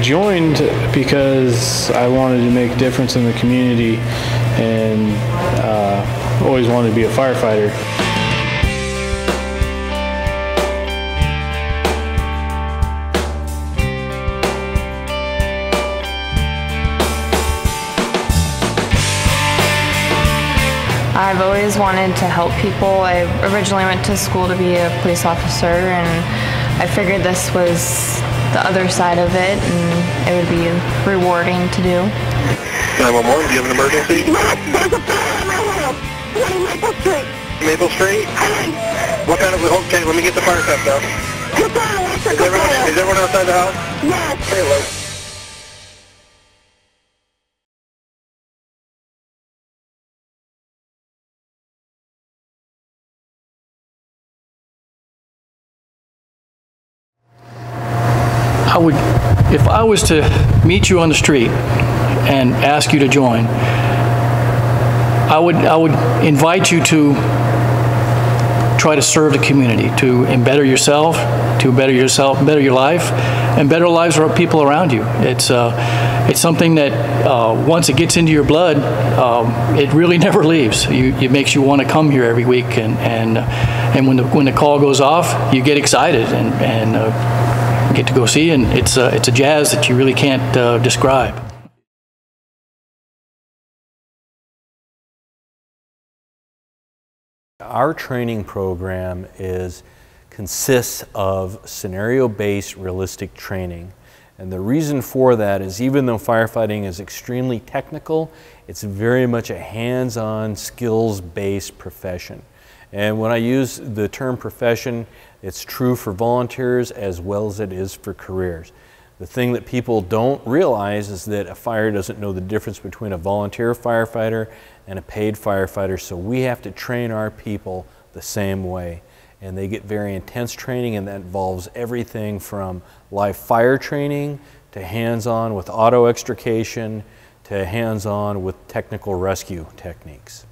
joined because I wanted to make a difference in the community and always wanted to be a firefighter. I've always wanted to help people. I originally went to school to be a police officer, and I figured this was the other side of it, and it would be rewarding to do. 911, do you have an emergency? There's a fire in my house. 20 Maple Street. Maple Street? What kind of, okay, let me get the fire truck down. Is everyone outside the house? Yes. Say hello. If I was to meet you on the street and ask you to join, I would invite you to try to serve the community, to better yourself, better your life, and better lives of people around you. It's something that once it gets into your blood, it really never leaves. It makes you want to come here every week, and when the call goes off, you get excited and get to go see, and it's a jazz that you really can't describe. Our training program consists of scenario-based realistic training. And the reason for that is, even though firefighting is extremely technical, it's very much a hands-on, skills-based profession. And when I use the term profession, it's true for volunteers as well as it is for careers. The thing that people don't realize is that a fire doesn't know the difference between a volunteer firefighter and a paid firefighter, so we have to train our people the same way. And they get very intense training, and that involves everything from live fire training to hands-on with auto extrication to hands-on with technical rescue techniques.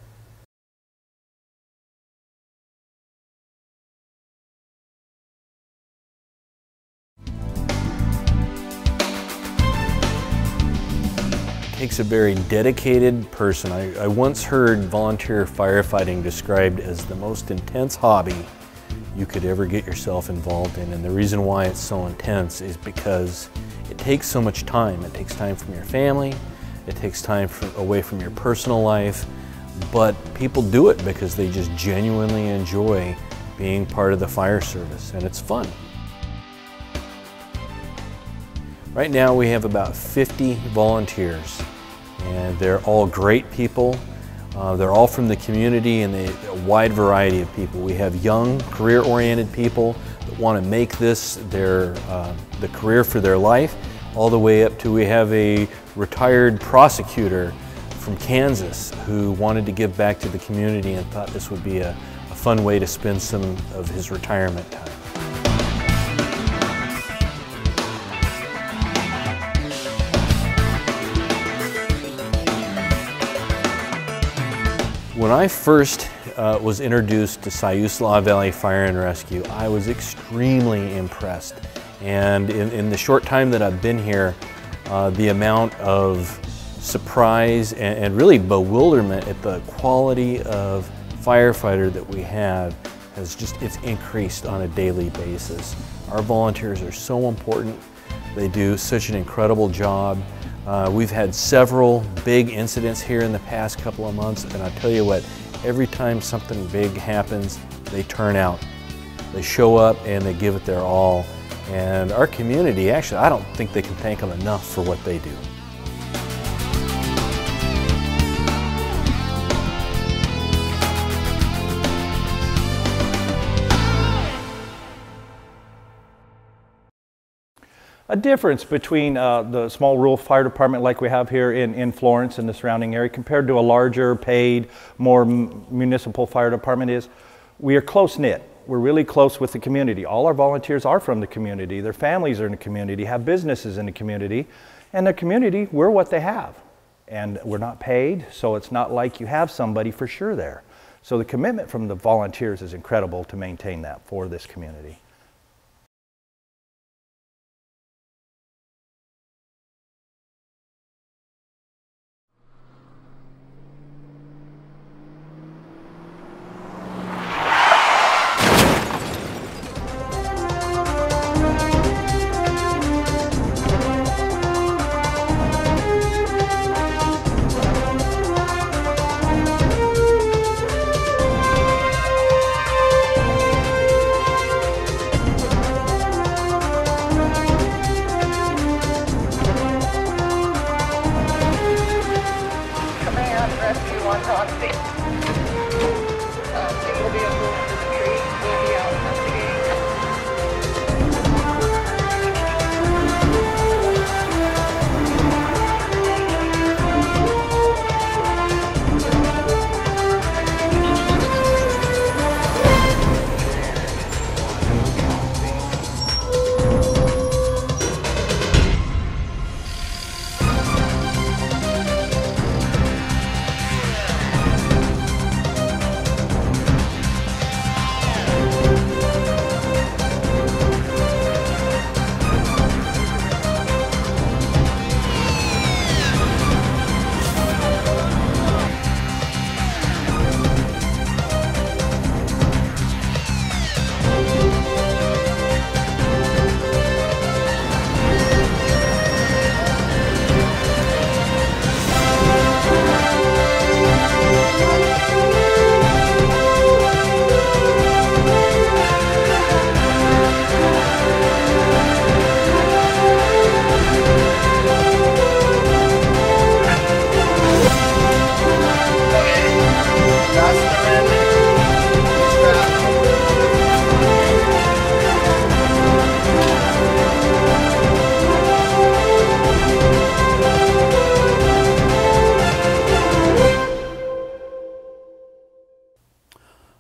It takes a very dedicated person. I once heard volunteer firefighting described as the most intense hobby you could ever get yourself involved in. And the reason why it's so intense is because it takes so much time. It takes time from your family, it takes time away from your personal life, but people do it because they just genuinely enjoy being part of the fire service, and it's fun. Right now we have about 50 volunteers, and they're all great people. They're all from the community, and a wide variety of people. We have young, career-oriented people that want to make this the career for their life, all the way up to, we have a retired prosecutor from Kansas who wanted to give back to the community and thought this would be a fun way to spend some of his retirement time. When I first was introduced to Siuslaw Valley Fire and Rescue, I was extremely impressed. And in the short time that I've been here, the amount of surprise and really bewilderment at the quality of firefighter that we have it's increased on a daily basis. Our volunteers are so important. They do such an incredible job. We've had several big incidents here in the past couple of months, and I tell you what, every time something big happens, they turn out. They show up and they give it their all. And our community, actually, I don't think they can thank them enough for what they do. A difference between the small rural fire department like we have here in Florence and the surrounding area compared to a larger, paid, more municipal fire department is we are close-knit. We're really close with the community. All our volunteers are from the community. Their families are in the community, have businesses in the community. And the community, we're what they have. And we're not paid, so it's not like you have somebody for sure there. So the commitment from the volunteers is incredible to maintain that for this community. They will be able to the tree. We'll be out investigating.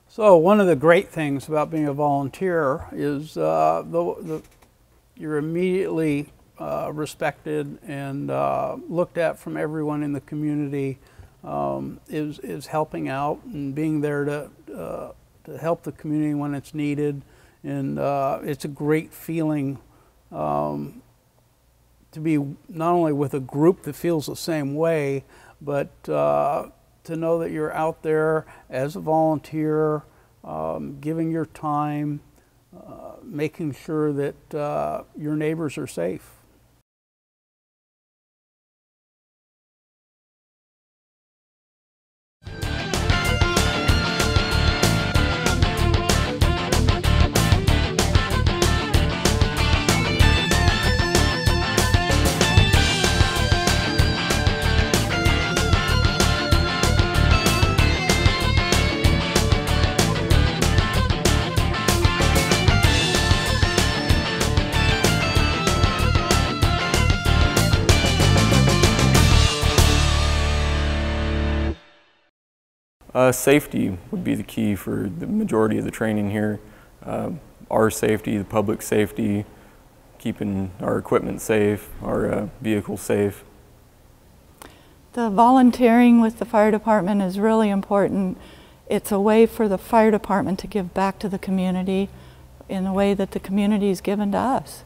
So one of the great things about being a volunteer is you're immediately respected and looked at from everyone in the community, is helping out and being there to help the community when it's needed. And it's a great feeling to be not only with a group that feels the same way, but to know that you're out there as a volunteer, giving your time, making sure that your neighbors are safe. Safety would be the key for the majority of the training here. Our safety, the public safety, keeping our equipment safe, our vehicles safe. The volunteering with the fire department is really important. It's a way for the fire department to give back to the community in the way that the community is given to us.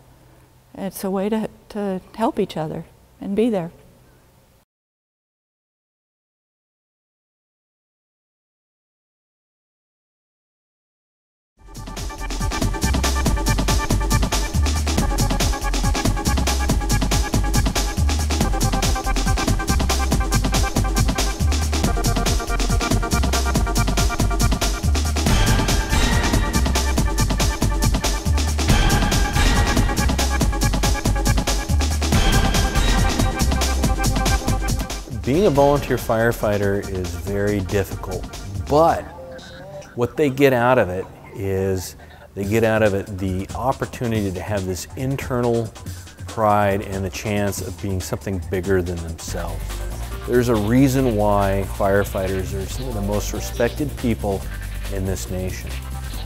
It's a way to help each other and be there. Being a volunteer firefighter is very difficult, but what they get out of it is they get out of it the opportunity to have this internal pride and the chance of being something bigger than themselves. There's a reason why firefighters are some of the most respected people in this nation.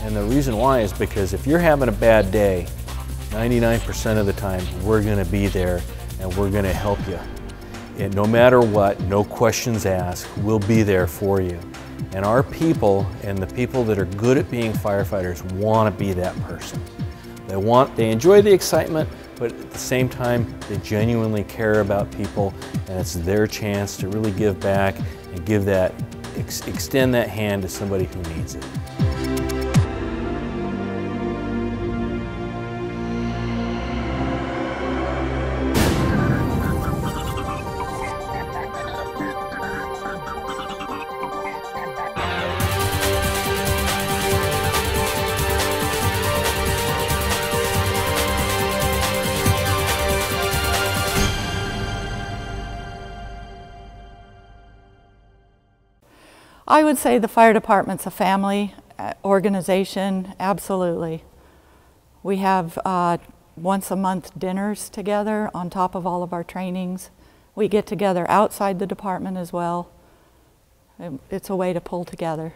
And the reason why is because if you're having a bad day, 99% of the time we're going to be there and we're going to help you. And no matter what, no questions asked, we'll be there for you. And our people and the people that are good at being firefighters want to be that person. They enjoy the excitement, but at the same time, they genuinely care about people, and it's their chance to really give back and give that, extend that hand to somebody who needs it. I would say the fire department's a family organization, absolutely. We have once a month dinners together on top of all of our trainings. We get together outside the department as well. It's a way to pull together.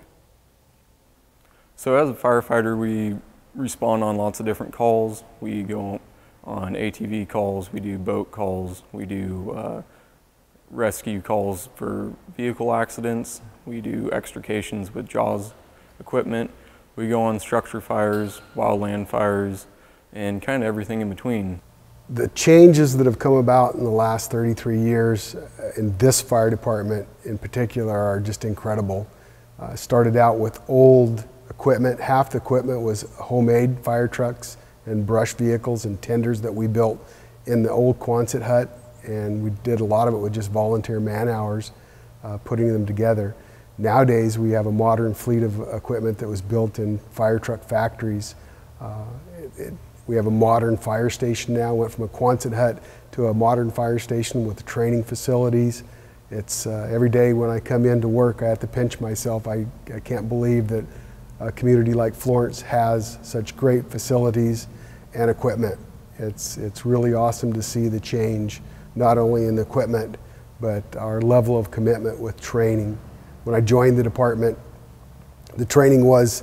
So as a firefighter, we respond on lots of different calls. We go on ATV calls, we do boat calls, we do rescue calls for vehicle accidents, we do extrications with JAWS equipment, we go on structure fires, wildland fires, and kind of everything in between. The changes that have come about in the last 33 years in this fire department in particular are just incredible. Started out with old equipment. Half the equipment was homemade fire trucks and brush vehicles and tenders that we built in the old Quonset hut, and we did a lot of it with just volunteer man hours, putting them together. Nowadays we have a modern fleet of equipment that was built in fire truck factories. We have a modern fire station now. Went from a Quonset hut to a modern fire station with the training facilities. It's every day when I come into work I have to pinch myself. I can't believe that a community like Florence has such great facilities and equipment. It's really awesome to see the change, not only in the equipment, but our level of commitment with training. When I joined the department, the training was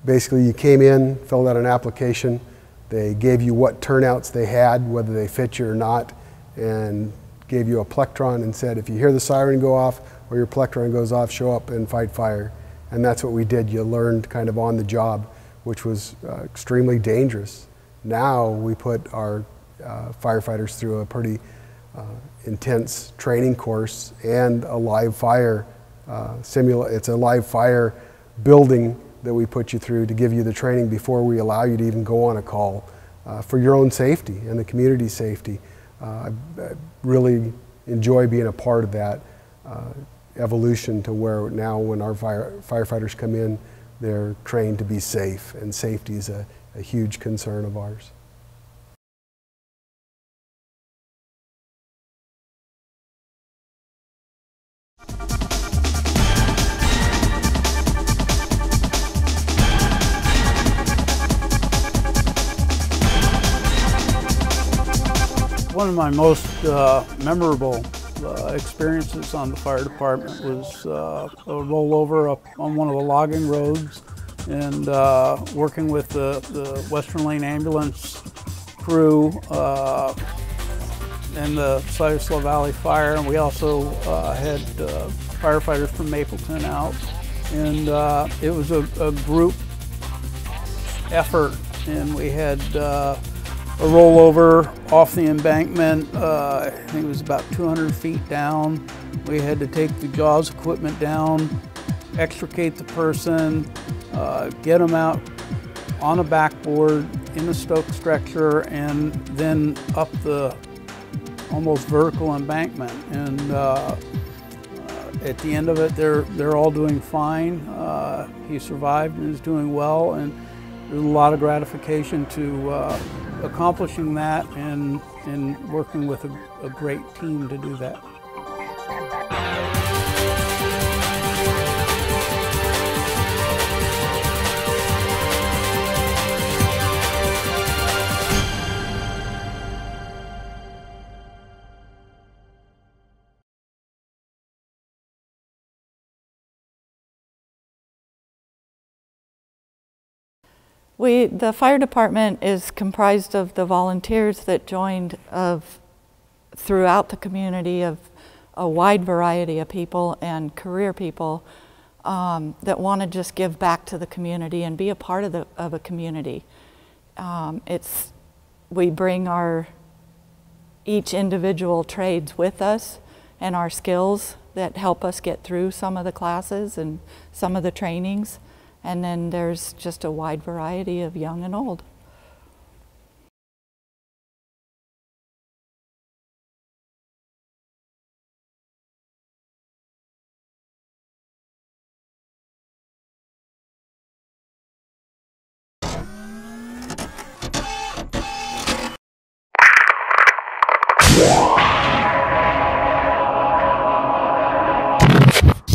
basically you came in, filled out an application, they gave you what turnouts they had, whether they fit you or not, and gave you a plectron and said, if you hear the siren go off or your plectron goes off, show up and fight fire. And that's what we did. You learned kind of on the job, which was extremely dangerous. Now we put our firefighters through a pretty intense training course and a live fire it's a live fire building that we put you through to give you the training before we allow you to even go on a call for your own safety and the community's safety. I really enjoy being a part of that evolution to where now when our firefighters come in, they're trained to be safe, and safety is a huge concern of ours. One of my most memorable experiences on the fire department was a rollover up on one of the logging roads and working with the Western Lane ambulance crew and the Siuslaw Valley Fire, and we also had firefighters from Mapleton out, and it was a group effort, and we had a rollover off the embankment. I think it was about 200 feet down. We had to take the JAWS equipment down, extricate the person, get them out on a backboard in a stoke stretcher, and then up the almost vertical embankment. And at the end of it, they're all doing fine. He survived and is doing well, and there's a lot of gratification to accomplishing that and working with a great team to do that. The fire department is comprised of the volunteers that joined throughout the community, of a wide variety of people and career people that want to just give back to the community and be a part of a community. We bring each individual trades with us and our skills that help us get through some of the classes and some of the trainings. And then there's just a wide variety of young and old.